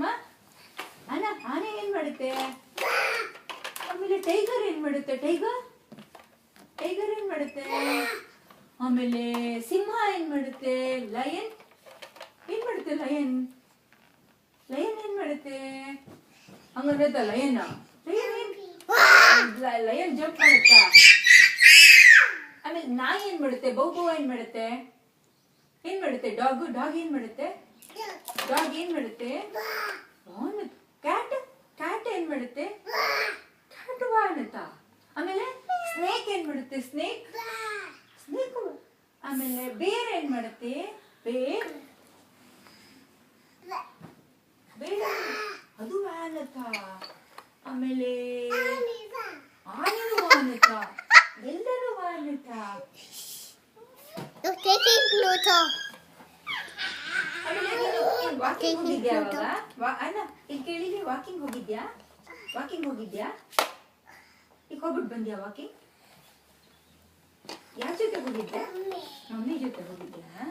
ಮಾಡುತ್ತಮ್ಮ? ಆನೆ ಏನ್ ಮಾಡುತ್ತೆ? ಆಮೇಲೆ ಟೈಗರ್ ಏನ್ ಮಾಡುತ್ತೆ? ಟೈಗರ್ ಏನ್ ಮಾಡುತ್ತೆ? ಆಮೇಲೆ ಸಿಂಹ ಏನ್ ಮಾಡುತ್ತೆ? ಲಯನ್ ಏನ್ ಮಾಡುತ್ತೆ? ಲಯನ್ ಏನ್ ಮಾಡುತ್ತೆ? ಹಂಗಂದ್ರೆ ಲಯನ್ ಜಂಪ್ ಮಾಡುತ್ತಾ? ಆಮೇಲೆ ನಾಯಿ ಏನ್ ಮಾಡುತ್ತೆ? ಬೌ ಏನ್ ಮಾಡುತ್ತೆ? ಡಾಗ್ ಏನ್ ಮಾಡುತ್ತೆ? ಏನ್ ಮಾಡುತ್ತೆ? ಕ್ಯಾಟ್ ಏನ್ ಮಾಡುತ್ತೆ? ಕ್ಯಾಟ್ ಅನ್ನುತ್ತಾ? ಆಮೇಲೆ ಸ್ನೇಕ್ ಏನ್ ಮಾಡುತ್ತೆ? ಸ್ನೇಕ್ ಆಮೇಲೆ ಬೇರ್ ಏನ್ ಮಾಡುತ್ತೆ? ಬೇರ್ ಅದು ಅನ್ನುತ್ತಾ? ಆಮೇಲೆ ಆನೆನು ಅನ್ನುತ್ತಾ? ಎಲ್ಲರೂ ಅನ್ನುತ್ತಾ? ವಾಕಿಂಗ್ ಹೋಗಿದ್ಯಾ? ಅಣ್ಣ ಇಲ್ಲಿ ಕೇಳಿದ್ರೆ ವಾಕಿಂಗ್ ಹೋಗಿದ್ಯಾ? ಈಗ ಹೋಗ್ಬಿಟ್ಟು ಬಂದ್ಯಾ ವಾಕಿಂಗ್? ಯಾರ ಜೊತೆ ಹೋಗಿದ್ದೆ? ಮಮ್ಮಿ ಜೊತೆ ಹೋಗಿದ್ಯಾ?